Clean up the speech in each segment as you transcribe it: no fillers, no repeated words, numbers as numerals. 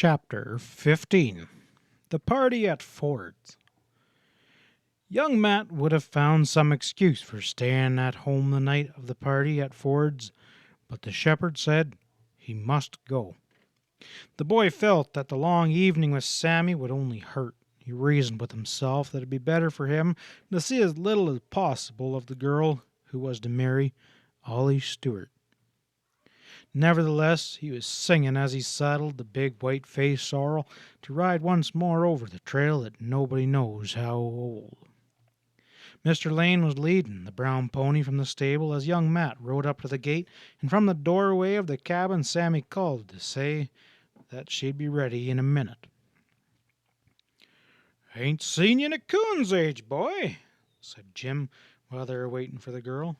Chapter 15 The Party at Ford's. Young Matt would have found some excuse for staying at home the night of the party at Ford's, but the shepherd said he must go. The boy felt that the long evening with Sammy would only hurt. He reasoned with himself that it would be better for him to see as little as possible of the girl who was to marry Ollie Stewart. Nevertheless, he was singing as he saddled the big white-faced sorrel to ride once more over the trail that nobody knows how old. Mr. Lane was leading the brown pony from the stable as young Matt rode up to the gate, and from the doorway of the cabin Sammy called to say that she'd be ready in a minute. "Ain't seen you in a coon's age, boy," said Jim while they were waiting for the girl.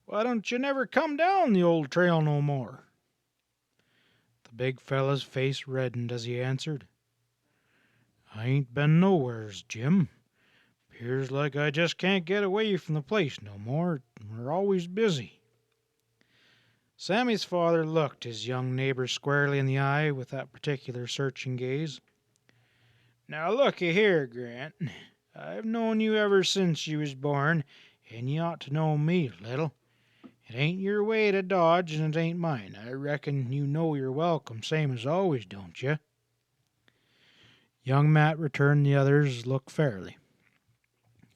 "Why don't you never come down the old trail no more?" The big fellow's face reddened as he answered, "I ain't been nowheres, Jim. 'Pears like I just can't get away from the place no more. We're always busy." Sammy's father looked his young neighbor squarely in the eye with that particular searching gaze. "Now looky here, Grant. I've known you ever since you was born, and you ought to know me a little. It ain't your way to dodge, and it ain't mine. I reckon you know you're welcome, same as always, don't you?" Young Matt returned the other's look fairly.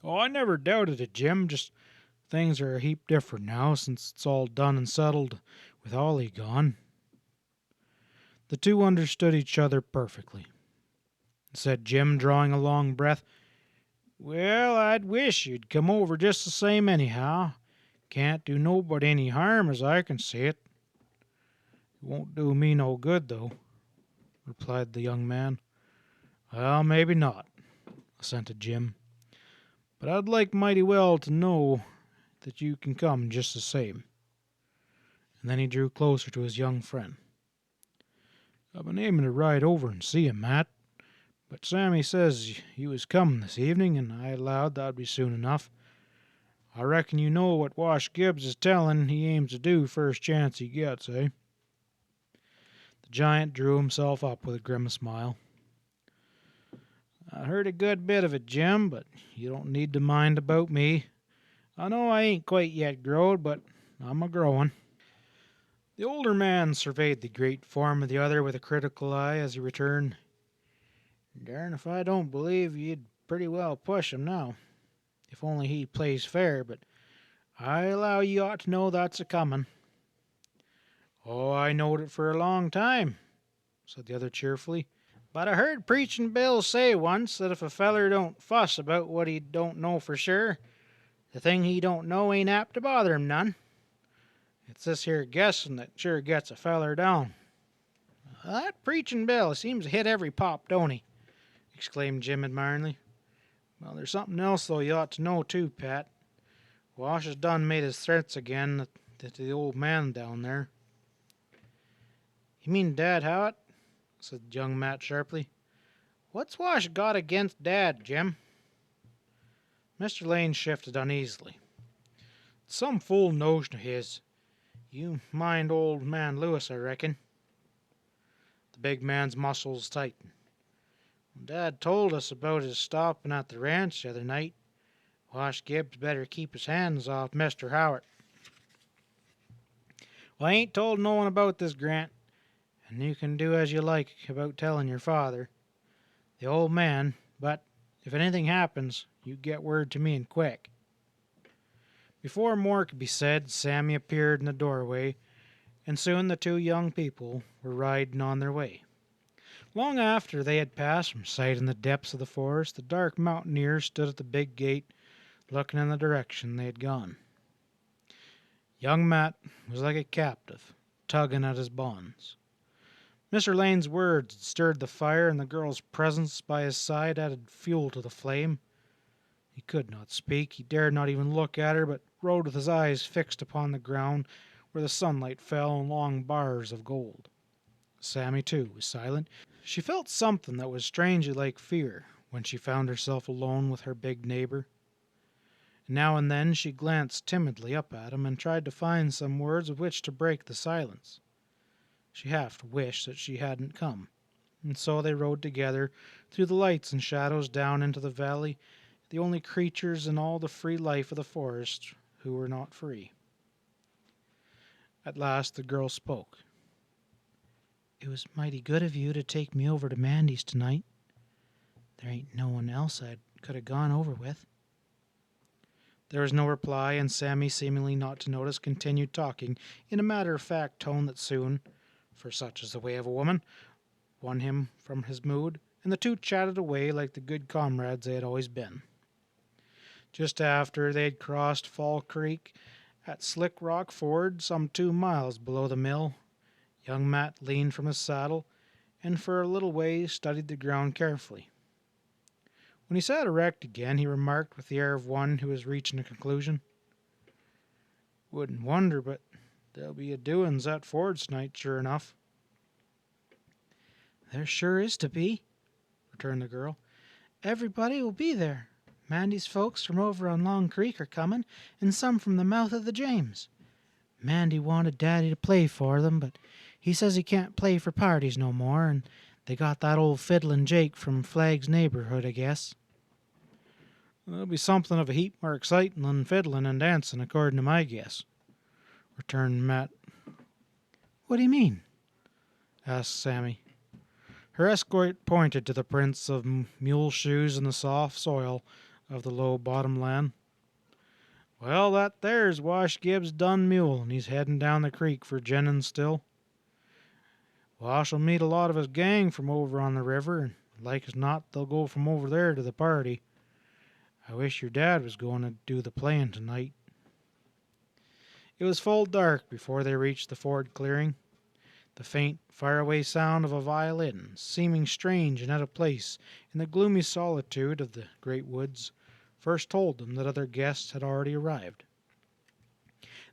"Oh, I never doubted it, Jim. Just things are a heap different now, since it's all done and settled with Ollie gone." The two understood each other perfectly. Said Jim, drawing a long breath, "Well, I'd wish you'd come over just the same anyhow. Can't do nobody any harm as I can see it." "It won't do me no good, though," replied the young man. "Well, maybe not," assented Jim. "But I'd like mighty well to know that you can come just the same." And then he drew closer to his young friend. "I've been aiming to ride over and see you, Matt, but Sammy says you was coming this evening, and I allowed that'd be soon enough. I reckon you know what Wash Gibbs is telling he aims to do first chance he gets, eh?" The giant drew himself up with a grim smile. "I heard a good bit of it, Jim, but you don't need to mind about me. I know I ain't quite yet growed, but I'm a-growin'." The older man surveyed the great form of the other with a critical eye as he returned, "Darn if I don't believe you'd pretty well push him now, if only he plays fair, but I allow you ought to know that's a-comin'." "Oh, I knowed it for a long time," said the other cheerfully. "But I heard Preachin' Bill say once that if a feller don't fuss about what he don't know for sure, the thing he don't know ain't apt to bother him none. It's this here guessing that sure gets a feller down." "That Preachin' Bill seems to hit every pop, don't he?" exclaimed Jim admiringly. "Well, there's something else, though, you ought to know, too, Pat. Wash has done made his threats again to the old man down there." "You mean Dad Howitt?" said young Matt sharply. "What's Wash got against Dad, Jim?" Mr. Lane shifted uneasily. "It's some fool notion of his. You mind old man Lewis, I reckon." The big man's muscles tightened. "When Dad told us about his stopping at the ranch the other night, Wash Gibbs better keep his hands off Mr. Howitt." "Well, I ain't told no one about this, Grant, and you can do as you like about telling your father, the old man, but if anything happens, you get word to me and quick." Before more could be said, Sammy appeared in the doorway, and soon the two young people were riding on their way. Long after they had passed from sight in the depths of the forest, the dark mountaineer stood at the big gate, looking in the direction they had gone. Young Matt was like a captive, tugging at his bonds. Mr. Lane's words had stirred the fire, and the girl's presence by his side added fuel to the flame. He could not speak, he dared not even look at her, but rode with his eyes fixed upon the ground where the sunlight fell in long bars of gold. Sammy, too, was silent. She felt something that was strangely like fear when she found herself alone with her big neighbor. Now and then she glanced timidly up at him and tried to find some words with which to break the silence. She half wished that she hadn't come. and so they rode together through the lights and shadows down into the valley, the only creatures in all the free life of the forest who were not free. At last the girl spoke. "It was mighty good of you to take me over to Mandy's tonight. There ain't no one else I could have gone over with." There was no reply, and Sammy, seemingly not to notice, continued talking in a matter-of-fact tone that soon, for such is the way of a woman, won him from his mood, and the two chatted away like the good comrades they had always been. Just after they had crossed Fall Creek at Slick Rock Ford, some 2 miles below the mill, young Matt leaned from his saddle and for a little way studied the ground carefully. When he sat erect again, he remarked with the air of one who is reaching a conclusion, "Wouldn't wonder but there'll be a doings at Ford's tonight, sure enough." "There sure is to be," returned the girl. "Everybody will be there. Mandy's folks from over on Long Creek are coming, and some from the mouth of the James. Mandy wanted Daddy to play for them, but he says he can't play for parties no more, and they got that old fiddlin' Jake from Flagg's neighborhood, I guess." "There'll be something of a heap more exciting than fiddling and dancing, according to my guess," returned Matt. "What do you mean?" asked Sammy. Her escort pointed to the prints of mule shoes in the soft soil of the low bottom land. "Well, that there's Wash Gibbs' dun mule, and he's heading down the creek for Jennings still. Wash'll meet a lot of his gang from over on the river, and like as not they'll go from over there to the party. I wish your dad was going to do the playing tonight." It was full dark before they reached the Ford clearing. The faint, faraway sound of a violin, seeming strange and out of place in the gloomy solitude of the great woods, first told them that other guests had already arrived.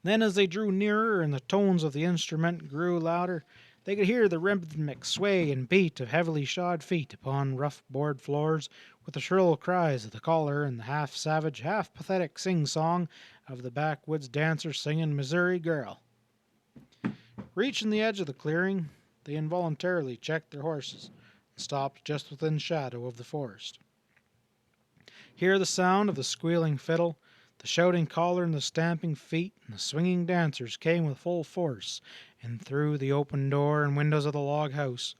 Then, as they drew nearer and the tones of the instrument grew louder, they could hear the rhythmic sway and beat of heavily shod feet upon rough board floors, with the shrill cries of the caller and the half-savage, half-pathetic sing-song of the backwoods dancer singing "Missouri Girl." Reaching the edge of the clearing, they involuntarily checked their horses and stopped just within shadow of the forest. Here the sound of the squealing fiddle, the shouting caller and the stamping feet and the swinging dancers came with full force, and through the open door and windows of the log house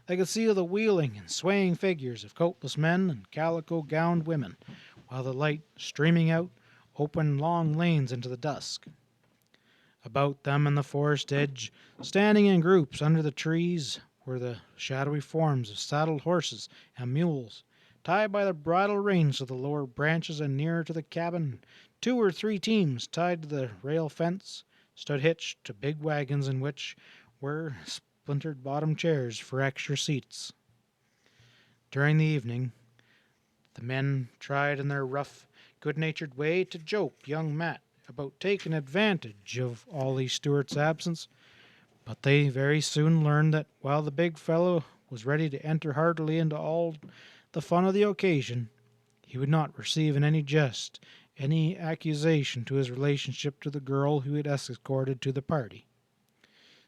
they could see the wheeling and swaying figures of coatless men and calico-gowned women, while the light, streaming out, opened long lanes into the dusk. About them in the forest edge, standing in groups under the trees, were the shadowy forms of saddled horses and mules, tied by the bridle reins to the lower branches, and nearer to the cabin 2 or 3 teams tied to the rail fence stood hitched to big wagons in which were splintered bottom chairs for extra seats. During the evening the men tried in their rough, good-natured way to joke young Matt about taking advantage of Ollie Stewart's absence, but they very soon learned that while the big fellow was ready to enter heartily into all the fun of the occasion, he would not receive in any jest any accusation to his relationship to the girl who had escorted to the party.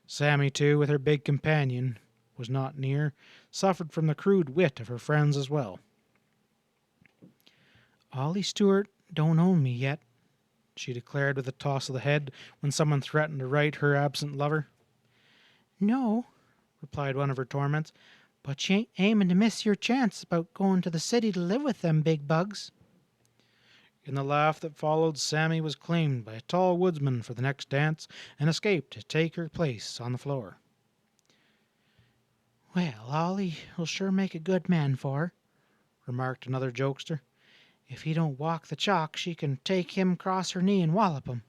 Sammy, too, with her big companion, was not near, suffered from the crude wit of her friends as well. "Ollie Stewart don't own me yet," she declared with a toss of the head when someone threatened to right her absent lover. "No," replied one of her torments, "but you ain't aiming to miss your chance about going to the city to live with them big bugs." In the laugh that followed, Sammy was claimed by a tall woodsman for the next dance, and escaped to take her place on the floor. "Well, Ollie will sure make a good man for her," remarked another jokester. "If he don't walk the chalk, she can take him across her knee and wallop him."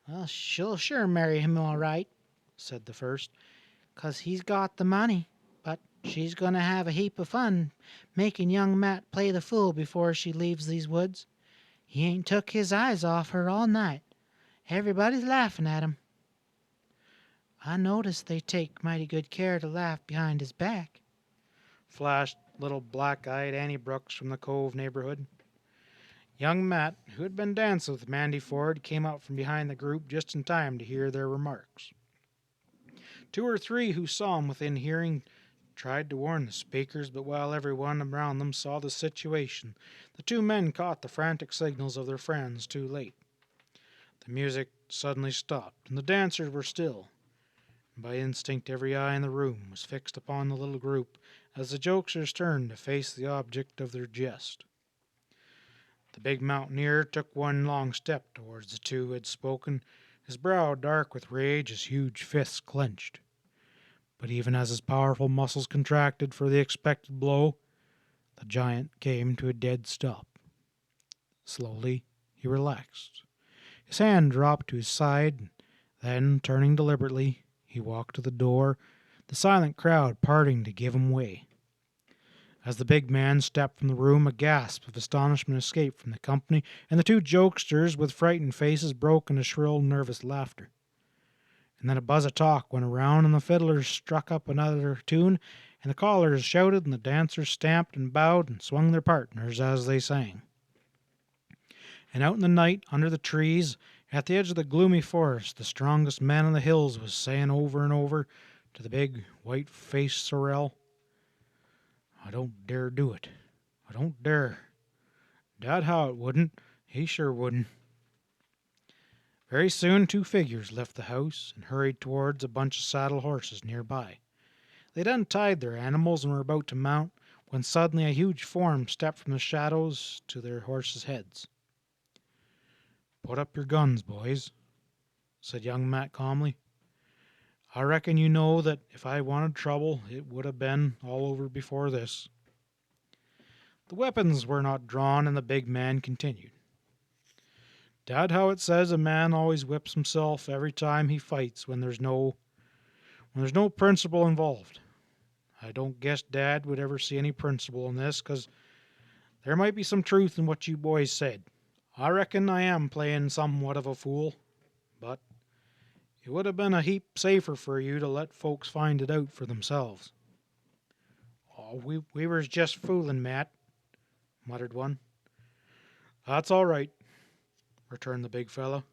"Well, she'll sure marry him all right," said the first, "'cause he's got the money. But she's going to have a heap of fun making young Matt play the fool before she leaves these woods. He ain't took his eyes off her all night. Everybody's laughing at him. I notice they take mighty good care to laugh behind his back," flashed little black-eyed Annie Brooks from the Cove neighborhood. Young Matt, who had been dancing with Mandy Ford, came out from behind the group just in time to hear their remarks. 2 or 3 who saw him within hearing tried to warn the speakers, but while everyone around them saw the situation, the two men caught the frantic signals of their friends too late. The music suddenly stopped, and the dancers were still. By instinct, every eye in the room was fixed upon the little group as the jokesters turned to face the object of their jest. The big mountaineer took one long step towards the two who had spoken, his brow dark with rage, his huge fists clenched. But even as his powerful muscles contracted for the expected blow, the giant came to a dead stop. Slowly, he relaxed. His hand dropped to his side, then, turning deliberately, he walked to the door, the silent crowd parting to give him way. As the big man stepped from the room, a gasp of astonishment escaped from the company, and the two jokesters, with frightened faces, broke into shrill, nervous laughter. And then a buzz of talk went around, and the fiddlers struck up another tune, and the callers shouted, and the dancers stamped and bowed and swung their partners as they sang. And out in the night, under the trees, at the edge of the gloomy forest, the strongest man on the hills was saying over and over to the big, white-faced sorrel, "I don't dare do it. I don't dare. Dad Howitt wouldn't. He sure wouldn't." Very soon 2 figures left the house and hurried towards a bunch of saddle horses nearby. They'd untied their animals and were about to mount when suddenly a huge form stepped from the shadows to their horses' heads. "Put up your guns, boys," said young Matt calmly. "I reckon you know that if I wanted trouble, it would have been all over before this." The weapons were not drawn, and the big man continued. "Dad Howitt says a man always whips himself every time he fights when there's no principle involved. I don't guess Dad would ever see any principle in this, 'cause there might be some truth in what you boys said. I reckon I am playing somewhat of a fool, but it would have been a heap safer for you to let folks find it out for themselves." "Oh, we was just fooling, Matt," muttered one. "That's all right," returned the big fellow.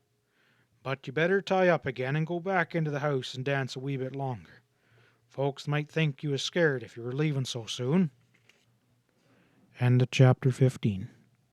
"But you better tie up again and go back into the house and dance a wee bit longer. Folks might think you was scared if you were leaving so soon." End of chapter 15.